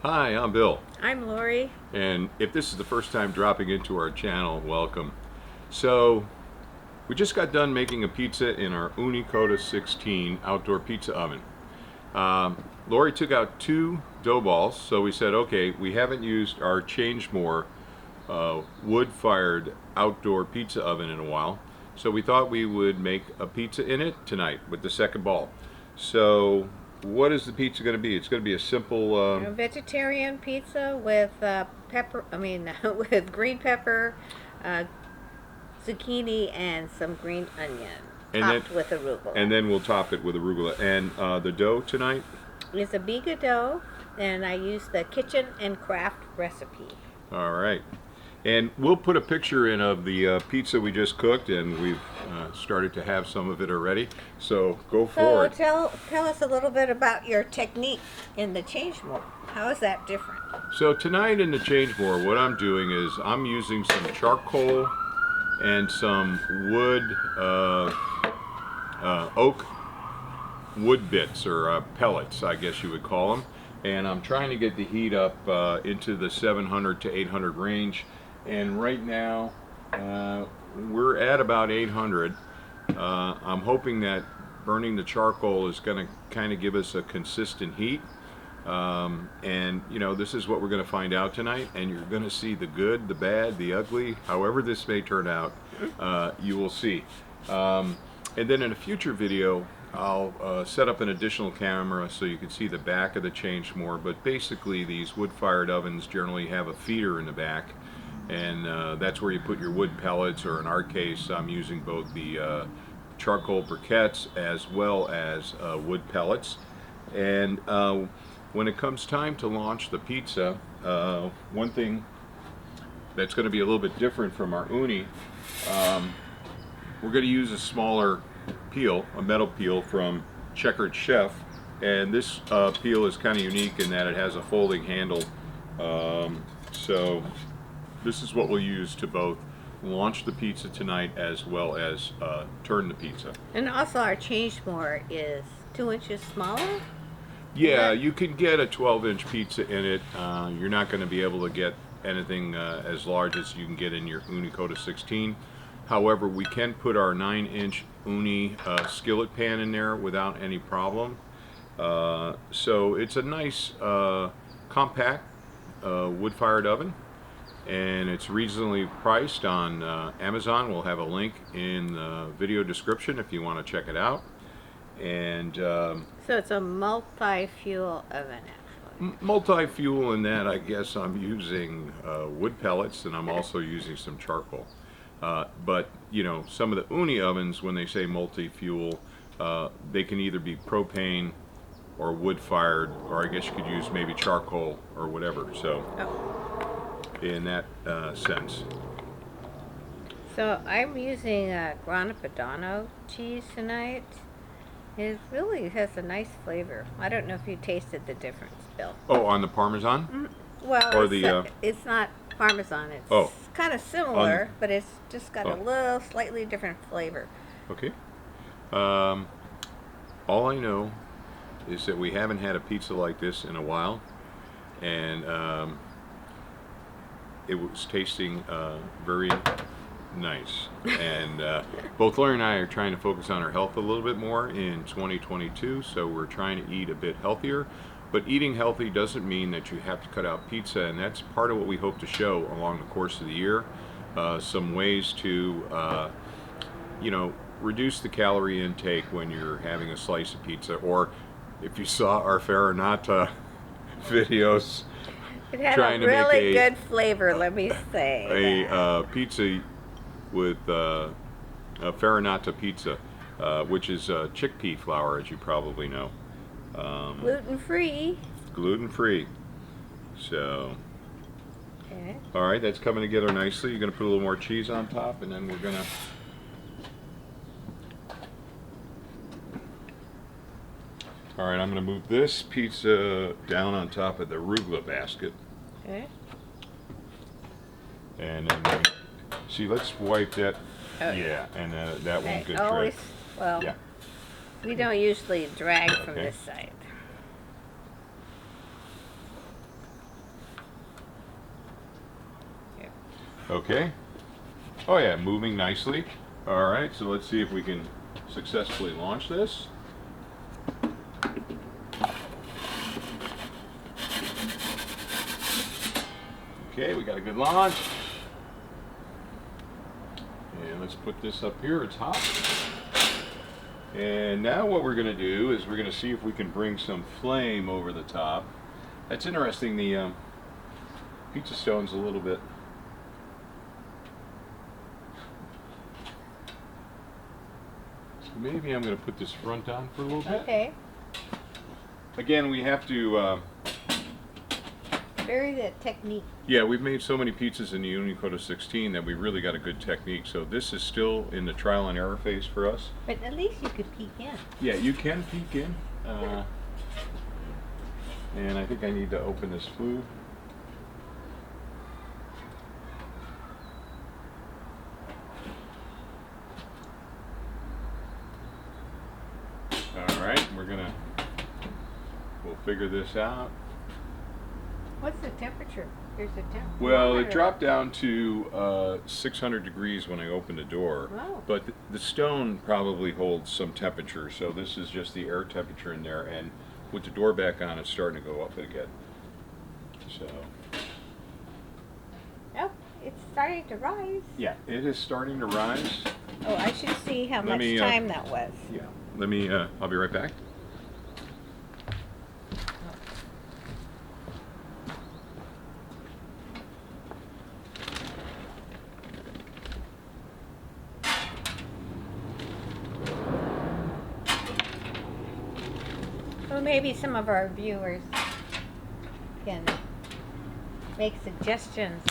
Hi, I'm Bill, I'm Lori. and if this is the first time dropping into our channel, welcome. So, we just got done making a pizza in our Unicota 16 outdoor pizza oven. Lori took out 2 dough balls, so we said, okay, we haven't used our Changemore wood-fired outdoor pizza oven in a while, so we thought we would make a pizza in it tonight with the second ball. So, what is the pizza going to be? It's going to be a simple A vegetarian pizza with with green pepper, uh, zucchini, and some green onion, topped with arugula. and then we'll top it with arugula. And the dough tonight? It's a biga dough, and I use the Kitchen and Craft recipe. All right. And we'll put a picture in of the pizza we just cooked, and we've started to have some of it already. So go for it. So tell us a little bit about your technique in the Changemore. How is that different? So tonight in the Changemore, what I'm doing is I'm using some charcoal and some wood, oak wood bits, or pellets, I guess you would call them. And I'm trying to get the heat up into the 700 to 800 range. And right now, we're at about 800. I'm hoping that burning the charcoal is going to kind of give us a consistent heat. And you know, this is what we're going to find out tonight, and you're going to see the good, the bad, the ugly. However this may turn out, you will see. And then in a future video, I'll set up an additional camera so you can see the back of the Changemore. But basically, these wood-fired ovens generally have a feeder in the back, and that's where you put your wood pellets, or in our case, I'm using both the charcoal briquettes as well as wood pellets. And when it comes time to launch the pizza, one thing that's going to be a little bit different from our uni, we're going to use a smaller peel, a metal peel from Checkered Chef, and this peel is kind of unique in that it has a folding handle. So this is what we'll use to both launch the pizza tonight as well as turn the pizza. And also, our Changemore is 2 inches smaller. Yeah, you can get a 12-inch pizza in it. You're not going to be able to get anything as large as you can get in your Unicota 16. However, we can put our 9-inch Uni skillet pan in there without any problem. So it's a nice compact wood-fired oven, and it's reasonably priced on Amazon. We'll have a link in the video description if you want to check it out. And so it's a multi-fuel oven, actually. Multi-fuel in that, I guess I'm using wood pellets, and I'm also using some charcoal. But you know, some of the Uni ovens, when they say multi-fuel, they can either be propane or wood-fired, or I guess you could use maybe charcoal or whatever. So, in that sense. So I'm using Grana Padano cheese tonight. It really has a nice flavor. I don't know if you tasted the difference, Bill. Oh, on the Parmesan? Well, or it's not Parmesan. It's kind of similar, but it's just got a little slightly different flavor. Okay. All I know is that we haven't had a pizza like this in a while, and it was tasting very nice. And both Lori and I are trying to focus on our health a little bit more in 2022, so we're trying to eat a bit healthier. But eating healthy doesn't mean that you have to cut out pizza, and that's part of what we hope to show along the course of the year. Some ways to, you know, reduce the calorie intake when you're having a slice of pizza, or if you saw our Farinata videos, it had a really good flavor, let me say. A pizza with a Farinata pizza, which is chickpea flour, as you probably know. Gluten-free. Gluten-free. So, okay. All right, that's coming together nicely. You're going to put a little more cheese on top, and then we're going to... All right, I'm going to move this pizza down on top of the arugula basket. Okay. And then, see, let's wipe that. Yeah, and that won't get dry. Well, yeah. We don't usually drag from this side. Okay. Oh yeah, moving nicely. All right, so let's see if we can successfully launch this. Okay, we got a good launch. And let's put this up here, it's hot. And now what we're gonna do is we're gonna see if we can bring some flame over the top. That's interesting, the pizza stone's a little bit. So maybe I'm gonna put this front on for a little bit. Okay. Again, we have to, Very the technique. yeah, we've made so many pizzas in the Unicode 16 that we really got a good technique. So this is still in the trial and error phase for us. But at least you could peek in. Yeah, you can peek in. And I think I need to open this flue. All right, we'll figure this out. What's the temperature? There's a temperature. Well, it dropped down to 600 degrees when I opened the door, Wow. but the stone probably holds some temperature, so this is just the air temperature in there, and with the door back on, it's starting to go up again. So, Oh, it's starting to rise. yeah, it is starting to rise. Oh, I should see how Let much me, time that was. Yeah, let me, I'll be right back. Well, maybe some of our viewers can make suggestions.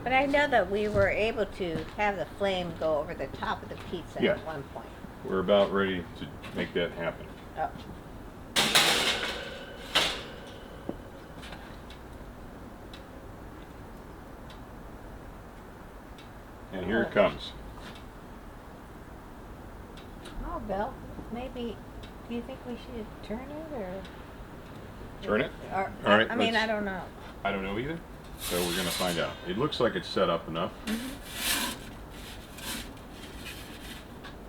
But I know that we were able to have the flame go over the top of the pizza Yeah. at one point. We're about ready to make that happen. Oh. And here it comes. Oh, Bill, maybe, do you think we should turn it or? Turn it? Or, All right, I mean, let's- I don't know. I don't know either, so we're gonna find out. It looks like it's set up enough.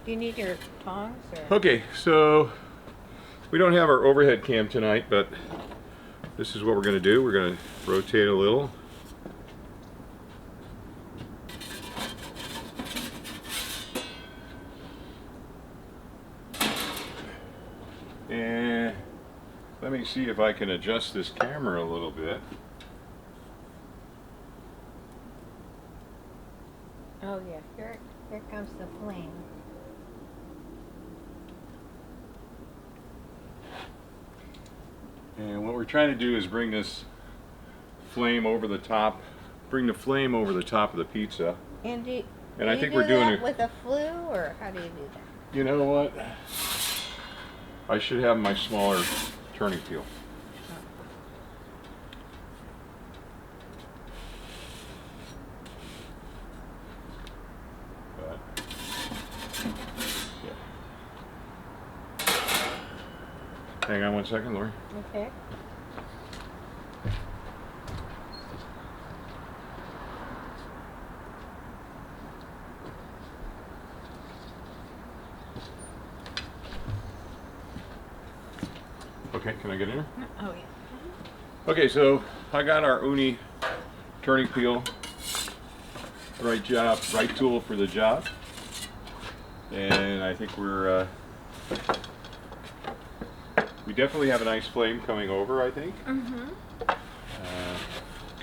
Do you need your tongs or? Okay, so we don't have our overhead cam tonight, but this is what we're gonna do. We're gonna rotate a little. And let me see if I can adjust this camera a little bit. Oh yeah, here comes the flame. And what we're trying to do is bring this flame over the top, bring the flame over the top of the pizza. And And I you think do we're doing that it. with a flue, or how do you do that? You know what? I should have my smaller turning peel. But, yeah. Hang on one second, Lori. Okay. Okay, can I get in here? Oh yeah. Okay, so I got our uni turning peel. Right job, right tool for the job. And I think we definitely have a nice flame coming over, I think. Mm-hmm.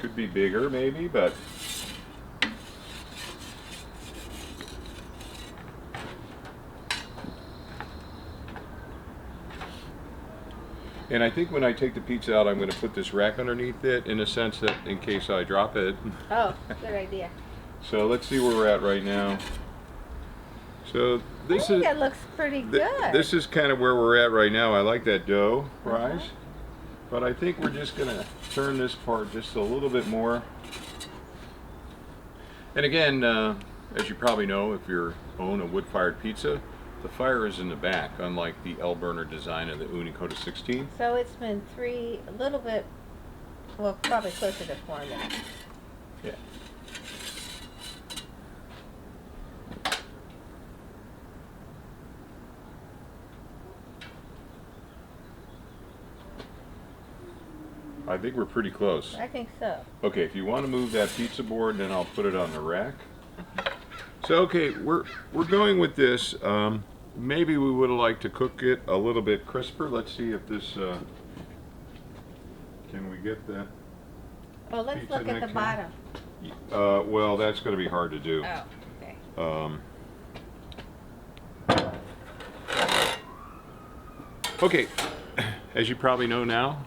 Could be bigger maybe, but and I think when I take the pizza out, I'm going to put this rack underneath it in a sense that in case I drop it. Oh, good idea. So let's see where we're at right now. So I this think is that looks pretty good. this is kind of where we're at right now. I like that dough rise, but I think we're just going to turn this part just a little bit more. And again, as you probably know, if you own a wood-fired pizza, the fire is in the back, unlike the L burner design of the Unicode 16. So it's been a little bit, well, probably closer to 4 minutes. Yeah. I think we're pretty close. I think so. Okay, if you want to move that pizza board, then I'll put it on the rack. So okay, we're going with this. Maybe we would have liked to cook it a little bit crisper. Let's see if this. Can we get that? Oh, let's Pizza look at the next bottom. Well, that's going to be hard to do. Oh, okay. Okay, as you probably know now,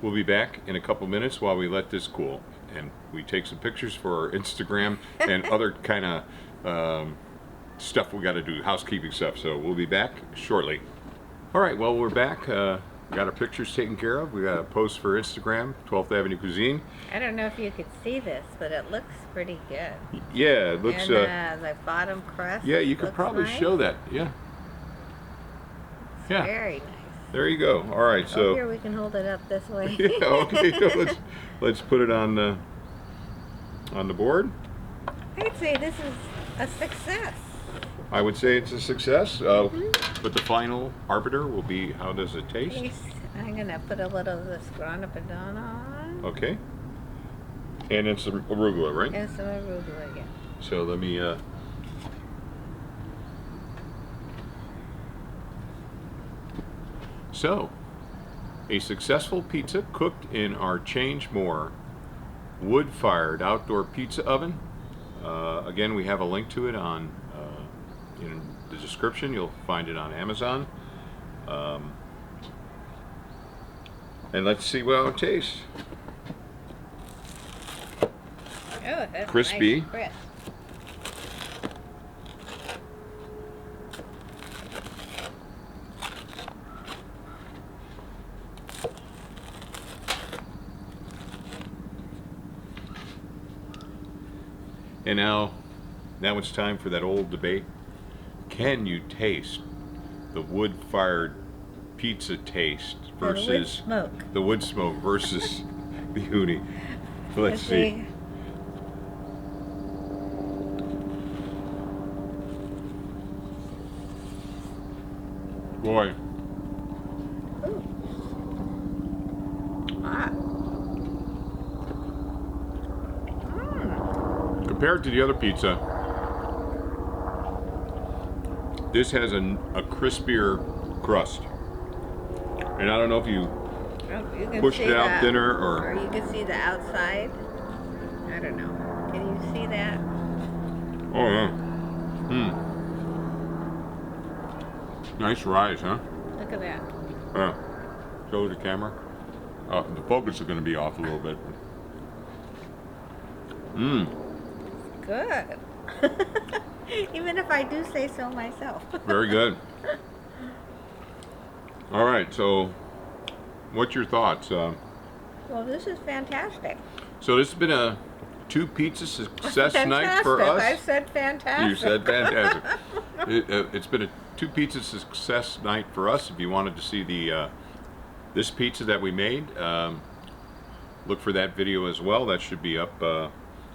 we'll be back in a couple minutes while we let this cool. And we take some pictures for our Instagram and other kind of stuff we got to do, housekeeping stuff. So we'll be back shortly. All right, well, we're back. We got our pictures taken care of. We got a post for Instagram, 12th Avenue Cuisine. I don't know if you could see this, but it looks pretty good. Yeah, it looks... And the bottom crust. yeah, you could probably nice. show that. Yeah. It's Yeah. very nice. There you go. All right, so... Oh, here we can hold it up this way. yeah, okay, let's put it on the board. I'd say this is a success. I would say it's a success, but the final arbiter will be how does it taste. I'm gonna put a little of this grana padano on. Okay. And it's some arugula, right? And some arugula, yeah. So let me So, a successful pizza cooked in our Change More wood-fired outdoor pizza oven. Again, we have a link to it on in the description. You'll find it on Amazon. And let's see how it tastes. Oh, that's Crispy. Nice crisp. And now it's time for that old debate. Can you taste the wood-fired pizza taste versus the wood smoke versus the uni? Let's see. Boy. Ooh. Hot. Compared to the other pizza, this has a crispier crust. And I don't know if you pushed it out thinner or you can see the outside. I don't know. Can you see that? oh yeah. Nice rise, huh? Look at that. Yeah. Show the camera. The focus is going to be off a little bit. Good. Even if I do say so myself. Very good. All right, so what's your thoughts? Well, this is fantastic. So this has been a 2 pizza success night for us. I said fantastic. You said fantastic. It's been a 2 pizza success night for us. If you wanted to see the this pizza that we made, look for that video as well. That should be up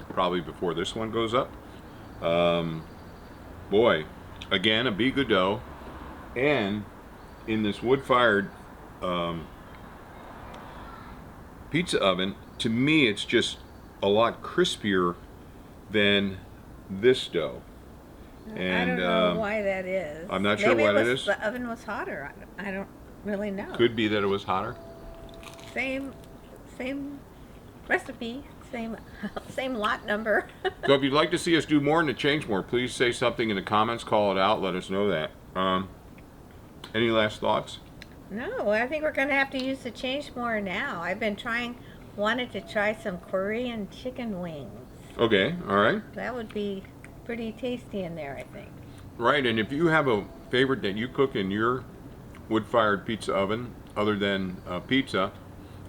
probably before this one goes up. Boy, again, a biga dough, and in this wood-fired pizza oven, to me it's just a lot crispier than this dough. And I don't know why that is. I'm not sure why that is. The oven was hotter. I don't really know. Could be that it was hotter. Same recipe, same lot number. So if you'd like to see us do more and to change more, please say something in the comments, call it out, let us know that. Any last thoughts? No, I think we're going to have to use the change more now. I've been wanted to try some Korean chicken wings. Okay, all right. That would be pretty tasty in there, I think. Right, and if you have a favorite that you cook in your wood-fired pizza oven, other than pizza,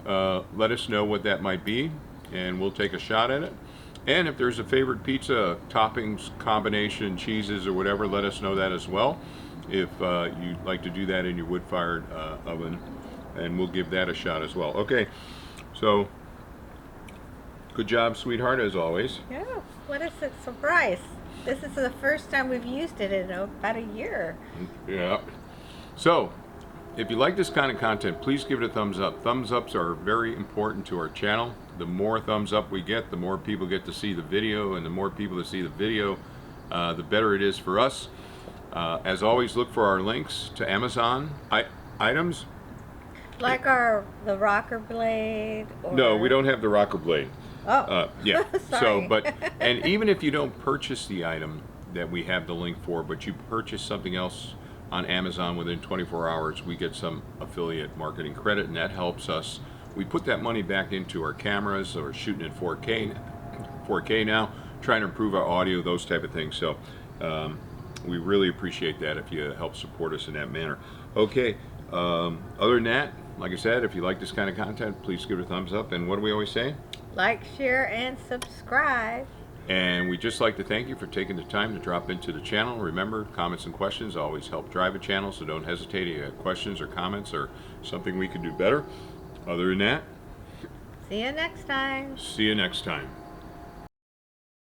let us know what that might be, and we'll take a shot at it. And if there's a favorite pizza toppings, combination, cheeses, or whatever, let us know that as well. If you'd like to do that in your wood-fired oven, and we'll give that a shot as well. Okay, so Good job, sweetheart, as always. Yeah, what a surprise. This is the first time we've used it in about a year. Yeah. So, if you like this kind of content, please give it a thumbs up. Thumbs ups are very important to our channel. The more thumbs up we get, the more people get to see the video, and the more people that see the video, the better it is for us. As always, look for our links to Amazon items. Like the rocker blade? Or... No, we don't have the rocker blade. Oh, yeah. sorry. So, and even if you don't purchase the item that we have the link for, but you purchase something else on Amazon within 24 hours, we get some affiliate marketing credit, and that helps us. We put that money back into our cameras, or shooting in 4K now, trying to improve our audio, those type of things. So we really appreciate that if you help support us in that manner. Okay, other than that, like I said, if you like this kind of content, please give it a thumbs up. And what do we always say? Like, share, and subscribe. And we'd just like to thank you for taking the time to drop into the channel. Remember, comments and questions always help drive a channel, so don't hesitate if you have questions or comments or something we could do better. Other than that, See you next time. see you next time.